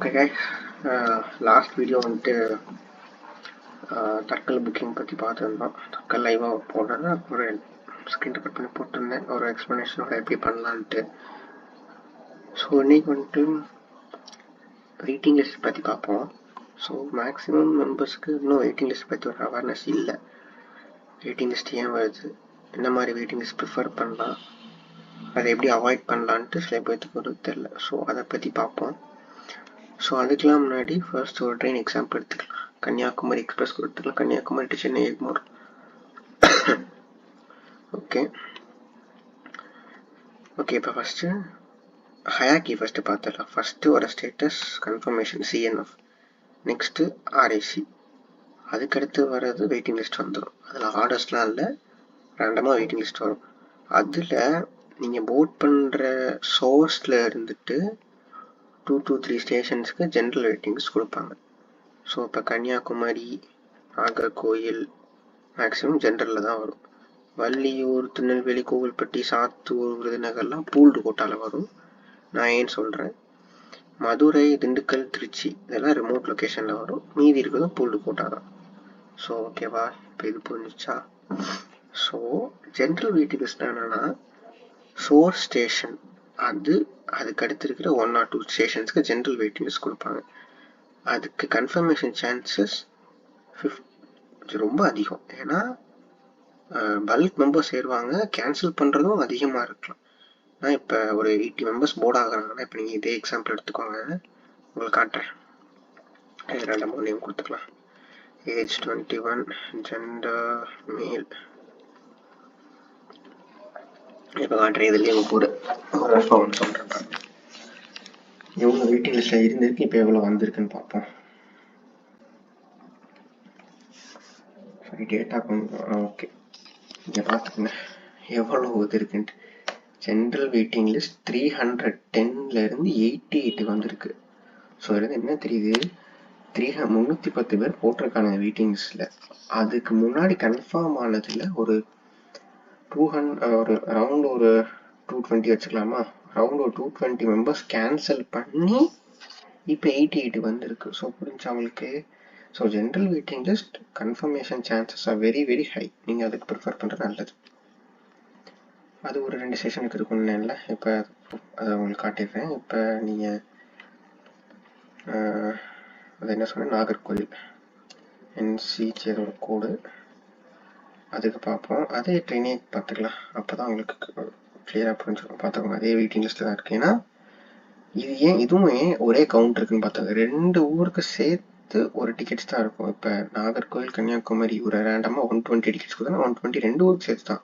Hi guys, last video வந்துட்டு Tatkal booking பற்றி பார்த்துருந்தோம். தட்கல் லைவாக போடுறேன்னா ஒரு ஸ்க்ரீன் ரெக்கார்ட் பண்ணி போட்டிருந்தேன், ஒரு எக்ஸ்ப்ளனேஷனோட எப்படி பண்ணலான்ட்டு. ஸோ இன்றைக்கி வந்துட்டு வெயிட்டிங் லிஸ்ட் பற்றி பார்ப்போம். ஸோ மேக்ஸிமம் மெம்பர்ஸ்க்கு இன்னும் வெயிட்டிங் லிஸ்ட் பற்றி ஒரு அவேர்னஸ் இல்லை. வெயிட்டிங் லிஸ்ட் ஏன் வருது, என்ன மாதிரி வெயிட்டிங் லிஸ்ட் ப்ரிஃபர் பண்ணலாம், அதை எப்படி அவாய்ட் பண்ணலான்ட்டு சில பேர்த்துக்கு ஒரு தெரில. ஸோ அதை பற்றி பார்ப்போம். ஸோ அதுக்கெலாம் முன்னாடி ஃபர்ஸ்ட் ஒரு ட்ரெயின் எக்ஸாம்பிள் எடுத்துக்கலாம். கன்னியாகுமரி எக்ஸ்பிரஸ் எடுத்துக்கலாம், கன்னியாகுமரி டு சென்னை எக்மோர். ஓகே இப்போ ஃபஸ்ட்டு ஹயாக்கி ஃபஸ்ட்டு பார்த்துடலாம். ஃபஸ்ட்டு ஒரு status confirmation CNF, next RIC, அதுக்கடுத்து வர்றது வெயிட்டிங் லிஸ்ட் வந்துடும். அதில் ஆர்டர்ஸ்லாம் இல்லை, ரேண்டமாக வெயிட்டிங் லிஸ்ட் வரும். அதில் நீங்கள் போட் பண்ணுற சோர்ஸில் இருந்துட்டு 2 to 3 ஸ்டேஷன்ஸ்க்கு ஜென்ரல் வெயிட்டிங்ஸ் கொடுப்பாங்க. ஸோ இப்போ கன்னியாகுமரி, நாகர்கோயில் மேக்ஸிமம் ஜென்ரலில் தான் வரும். வள்ளியூர், திருநெல்வேலி, கோவில்பட்டி, சாத்தூர், விருதுநகர்லாம் பூல்டு கோட்டாவில் வரும். நான் ஏன்னு சொல்கிறேன், மதுரை, திண்டுக்கல், திருச்சி இதெல்லாம் ரிமோட் லொக்கேஷனில் வரும். மீதி இருக்கிறதும் பூல்டு கோட்டா தான். ஸோ ஓகேவா, இப்போ இது புரிஞ்சிச்சா? ஸோ ஜென்ரல் வெயிட்டிங் லிஸ்ட் என்னென்னா சோர்ஸ் ஸ்டேஷன், அதுக்கு அடுத்து இருக்கிற 1 or 2 ஸ்டேஷன்ஸ்க்கு ஜென்ரல் வெயிட்டிங் லிஸ்ட் கொடுப்பாங்க. அதுக்கு கன்ஃபர்மேஷன் சான்சஸ் ரொம்ப அதிகம். ஏன்னா பல்க் மெம்பர்ஸ் சேருவாங்க, கேன்சல் பண்ணுறதும் அதிகமாக இருக்கலாம். நான் இப்போ ஒரு 80 மெம்பர்ஸ் போர்ட் ஆகுறாங்கன்னா, இப்போ நீங்கள் இதே எக்ஸாம்பிள் எடுத்துக்கோங்க, உங்களுக்கு காட்டுறேன். 2 நேம் கொடுத்துக்கலாம். ஏஜ் 21, ஜெண்டர் மேல். இப்போ காட்டுறேன், இதுலேயே கூட ஒரு ரெஸ்பான்ஸ் சொல்கிறேன். எவ்வளோ வெயிட்டிங் லிஸ்ட்டில் இருந்திருக்கு, இப்போ எவ்வளோ வந்திருக்குன்னு பார்ப்போம். டேட்டா கொஞ்சம் ஓகே, இங்கே பார்த்துக்கோங்க எவ்வளோ இது இருக்குன்ட்டு. ஜென்ரல் வெயிட்டிங் லிஸ்ட் 310லேருந்து 88 வந்திருக்கு. ஸோ இதுலேருந்து என்ன தெரியுது, 310 பேர் போட்டிருக்காங்க வெயிட்டிங் லிஸ்ட்டில். அதுக்கு முன்னாடி கன்ஃபார்ம் ஆனதில் ஒரு 200, ஒரு அரௌண்ட் ஒரு 220 வச்சுக்கலாமா, அரௌண்ட் ஒரு 220 மெம்பர்ஸ் கேன்சல் பண்ணி இப்போ 88 வந்திருக்கு. ஸோ புரிஞ்சு அவங்களுக்கு. So general waiting list confirmation chances are very very high. நீங்கள் அதுக்கு ப்ரிஃபர் பண்ணுறது நல்லது. அது ஒரு 2 ஸ்டேஷனுக்கு இருக்குன்னு இல்லை, இப்போ அதை உங்களுக்கு காட்டிடுறேன். இப்போ நீங்கள் அது என்ன சொன்னேன், நாகர்கோவில் NCCயோட கோடு, அதுக்கு பார்ப்போம். அதே ட்ரெயினே பார்த்துக்கலாம், அப்போ தான் உங்களுக்கு கிளியராக புரிஞ்சுக்கணும். பார்த்துக்கோங்க, அதே வெயிட்டிங் லிஸ்ட்டில் தான் இருக்குது. ஏன்னா இதுவும் ஒரே கவுண்ட் இருக்குன்னு பார்த்தாங்க. 2 ஊருக்கு சேர்த்து ஒரு டிக்கெட்ஸ் தான் இருக்கும். இப்போ நாகர்கோவில், கன்னியாகுமரி ஒரு ரேண்டமாக 120 டிக்கெட்ஸ் கொடுத்தா 120 2 ஊருக்கு சேர்த்து தான்.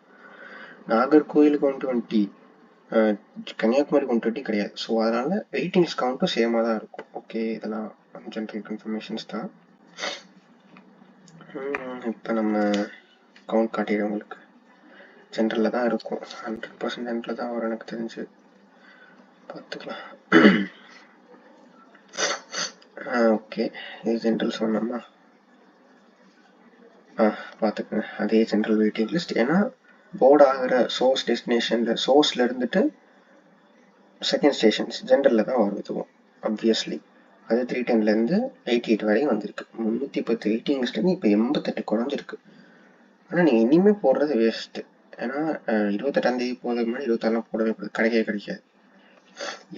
நாகர்கோவிலுக்கு 120, கன்னியாகுமரிக்கு 120 கிடையாது. ஸோ அதனால வெயிட்டிங் லிஸ்ட் கவுண்ட்டும் சேமாக தான் இருக்கும். ஓகே, இதெல்லாம் ஜென்ரல் கன்ஃபர்மேஷன்ஸ் தான். இப்போ நம்ம கவுண்ட் காட்டிடுறோம் உங்களுக்கு. ஜென்ரலில் தான் இருக்கும், 100% ஜென்ரலில் தான் வரும் எனக்கு தெரிஞ்சு. பார்த்துக்கலாம். ஓகே, இது ஜென்ரல் சொன்னோம்னா பார்த்துக்கோங்க, அதே ஜென்ரல் வெயிட்டிங் லிஸ்ட். ஏன்னா போர்டு ஆகிற சோர்ஸ் டெஸ்டினேஷனில் சோர்ஸில் இருந்துட்டு செகண்ட் ஸ்டேஷன்ஸ் ஜென்ரலில் தான் வரும். இதுவும் ஆப்வியஸ்லி அது 310லேருந்து 88 வரையும் வந்திருக்கு. 310 வெயிட்டிங் லிஸ்ட்லேருந்து இப்போ 88 குறைஞ்சிருக்கு. ஆனால் நீங்கள் இனிமேல் போடுறது வேஸ்ட்டு. ஏன்னா 28ஆம் தேதி போகிறதுக்கு முன்னாடி 26 போடவே கிடைக்காது.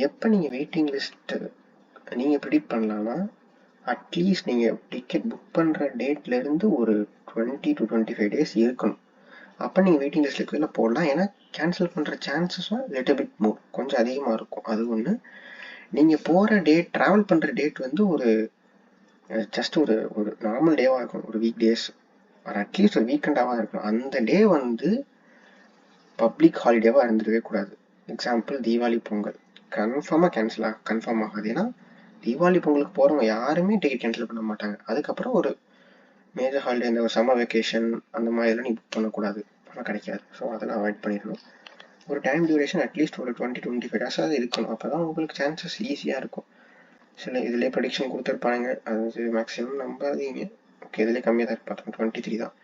எப்போ நீங்கள் வெயிட்டிங் லிஸ்ட்டு நீங்கள் ப்ரிடிக்ட் பண்ணலான்னா, அட்லீஸ்ட் நீங்கள் டிக்கெட் புக் பண்ணுற டேட்லேருந்து ஒரு 20 to 25 days இருக்கணும். அப்போ நீங்கள் வெயிட்டிங் லிஸ்ட்டில் இருக்கிறதுல போடலாம். ஏன்னா கேன்சல் பண்ணுற சான்சஸும் லிட்டில் பிட் மோர், கொஞ்சம் அதிகமாக இருக்கும். அது ஒன்று. நீங்கள் போகிற டேட், ட்ராவல் பண்ணுற டேட் வந்து ஒரு ஜஸ்ட் ஒரு நார்மல் டேவாக இருக்கணும், ஒரு வீக் டேஸ், ஒரு அட்லீஸ்ட் ஒரு வீக்கெண்டாக இருக்கணும். அந்த டே வந்து பப்ளிக் ஹாலிடேவாக இருந்துடவே கூடாது. எக்ஸாம்பிள் தீபாவளி, பொங்கல் கன்ஃபார்மாக கன்ஃபார்ம் ஆகாது. ஏன்னா தீபாவளி பொங்கலுக்கு போகிறவங்க யாருமே டிக்கெட் கேன்சல் பண்ண மாட்டாங்க. அதுக்கப்புறம் ஒரு மேஜர் ஹாலிடே, இந்த ஒரு சம்மர் வெக்கேஷன் அந்த மாதிரிலாம் நீங்கள் புக் பண்ணக்கூடாது, பணம் கிடைக்காது. ஸோ அதெல்லாம் அவாய்ட் பண்ணிடணும். ஒரு டைம் டியூரேஷன் அட்லீஸ்ட் ஒரு 20-25 days இருக்கணும். அப்போ தான் உங்களுக்கு சான்சஸ் ஈஸியாக இருக்கும். சில இதிலே ப்ரெடிக்ஷன் கொடுத்துருப்பாங்க, அது மேக்ஸிமம் நம்பாதீங்க. ஓகே, இதிலே கம்மியாக தான் பார்த்தோம், 23 தான்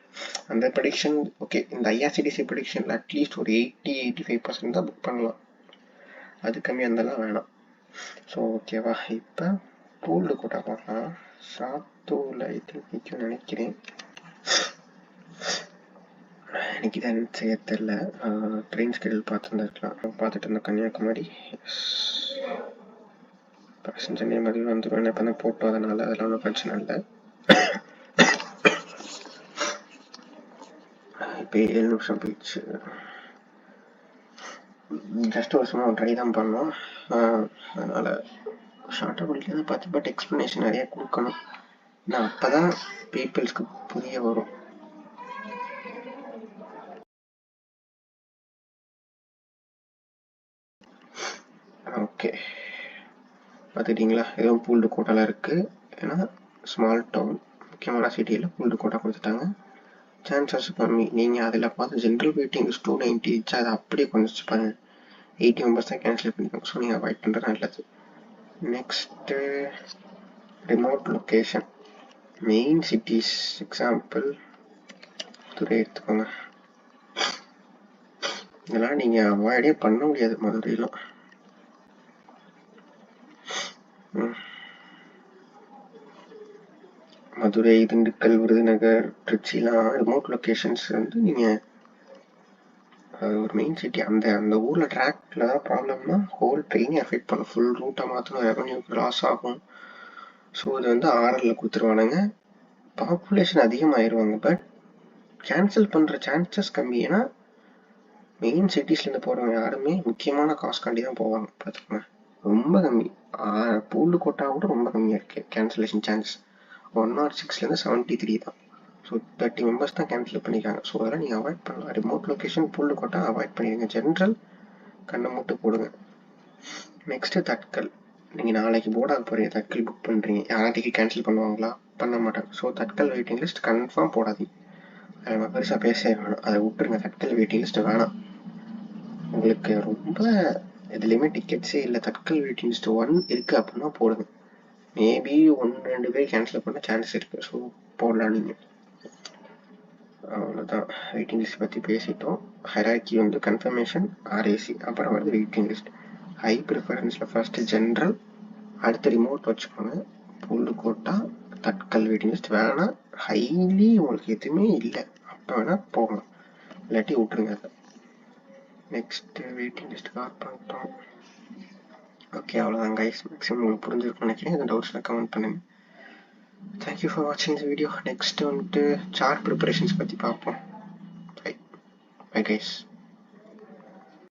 அந்த ப்ரெடிக்ஷன். ஓகே, இந்த IRCTC ப்ரெடிக்ஷனில் அட்லீஸ்ட் ஒரு 80-85% தான் புக் பண்ணலாம், அது கம்மியாக இருந்தாலும் வேணாம். ஸோ ஓகேவா, இப்போ பூல்டு கோட்டா பார்க்கலாம். சாத்தூரில் ஐ திங்க் நிற்கும் நினைக்கிறேன். எனக்கு தான் செய்ய தெரில. ட்ரெயின் ஸ்கெடியூல் பார்த்துருந்துருக்கலாம். பார்த்துட்டு இருந்தோம் கன்னியாகுமரி. பேசஞ்சர் நேம் அது வந்துடும். இப்போ தான் போட்டோம், அதனால் அதெல்லாம் ஒன்றும் பிரச்சனை இல்லை. இப்போ 7 நிமிஷம் போயிடுச்சு. ஜஸ்ட் ஒரு சும்மா ட்ரை தான் பண்ணோம். அதனால் ஷார்ட்டாக பிடிக்கல பார்த்து. பட் எக்ஸ்ப்ளனேஷன் நிறைய கொடுக்கணும். நான் அப்போ தான் பீப்புள்ஸ்க்கு புரிய வரும். ஓகே, பார்த்துக்கிட்டிங்களா? எதுவும் பூல்டு கோட்டாவில் இருக்குது. ஏன்னா ஸ்மால் டவுன், முக்கியமான சிட்டியில் பூல்டு கோட்டா கொடுத்துட்டாங்க. சான்சஸ் கம்மி. நீங்கள் அதில் பார்த்து ஜென்ரல் வெயிட்டிங் 290 இருந்துச்சு, அதை அப்படியே கொஞ்சம் பாருங்க. 80 மெம்பர்ஸ் தான் கேன்சல் பண்ணிக்கோங்க. ஸோ நீங்கள் அவாய்ட் பண்ணுறது நல்லது. Next remote location, main cities. Example Madurai எடுத்துக்கோங்க. இதெல்லாம் நீங்கள் அவாய்டே பண்ண முடியாது மதுரையிலும். மதுரை, திண்டுக்கல், விருதுநகர், திருச்சிலாம் ரிமோட் லொக்கேஷன்ஸ் வந்து நீங்கள் ஒரு மெயின் சிட்டி அந்த அந்த ஊரில் ட்ராக்ல தான் ப்ராப்ளம்னா ஹோல் ட்ரெயினே அஃபெக்ட் பண்ணும். ஃபுல் ரூட்டை மாற்றணும், ரெவன்யூக்கு லாஸ் ஆகும். ஸோ இது வந்து ஆர்எல்ல கொடுத்துருவானுங்க. பாப்புலேஷன் அதிகமாகிடுவாங்க, பட் கேன்சல் பண்ணுற சான்சஸ் கம்மி. ஏன்னா மெயின் சிட்டிஸ்லேருந்து போகிறவங்க யாருமே முக்கியமான காஸ்ட்காண்டி தான் போவாங்க. பார்த்துக்கோங்க, ரொம்ப கம்மி. பூல்டு கோட்டா கூட ரொம்ப கம்மியாக இருக்குது கேன்சலேஷன் சான்ஸ். 106 73 தான். ஸோ 30 மெம்பர்ஸ் தான் கேன்சல் பண்ணிக்காங்க. ஸோ அதெல்லாம் நீங்கள் அவாய்ட் பண்ணலாம். Remote location pooled quota avoid பண்ணிடுங்க. ஜென்ரல் கண்ணை மூட்டு போடுங்க. நெக்ஸ்ட்டு தட்கல். நீங்கள் நாளைக்கு போர்டாக போகிறீங்க, தட்கல் புக் பண்ணுறீங்க, யாரும் டிக்கெட் கேன்சல் பண்ணுவாங்களா? பண்ண மாட்டாங்க. So Tatkal waiting list confirm போடாதீங்க. அதை நம்ம பெருசாக பேச வேணும், அதை விட்டுருங்க. தட்கல் வெயிட்டிங் லிஸ்ட் வேணாம். உங்களுக்கு ரொம்ப எதுலேயுமே டிக்கெட்ஸே இல்லை, தட்கல் வெயிட்டிங் லிஸ்ட் 1 இருக்குது அப்படின்னா போடுங்க. மேபி 1-2 பேர் கேன்சல் பண்ண சான்ஸ் இருக்குது. ஸோ போடலாம் நீங்கள். அவ்வளோதான், வெயிட்டிங் லிஸ்ட் பற்றி பேசிட்டோம். ஹைரார்கி வந்து கன்ஃபர்மேஷன், ஆர்ஏசி, அப்புறம் வந்து வெயிட்டிங் லிஸ்ட். ஹை ப்ரிஃபரன்ஸில் ஃபர்ஸ்ட்டு ஜென்ரல், அடுத்து ரிமோட் வச்சுக்கோங்க. Pooled quota, tatkal waiting list வேணாம். ஹைலி உங்களுக்கு எதுவுமே இல்லை அப்போ வேணால் போகலாம், இல்லாட்டி விட்டுருங்க அதை. நெக்ஸ்ட்டு வெயிட்டிங் லிஸ்ட் கவர் பண்ணிட்டோம். ஓகே, அவ்வளோதான் கைஸ். மேக்ஸிமம் உங்களுக்கு புரிஞ்சிருக்கும்னு நினைக்கிறேன். இந்த டவுட்ஸ்லாம் கமெண்ட் பண்ணுங்க. தேங்க்யூ ஃபார் வாட்சிங் தி வீடியோ. நெக்ஸ்ட் வந்துட்டு சார்ட் ப்ரிப்பரேஷன்ஸ் பற்றி பார்ப்போம். Bye guys.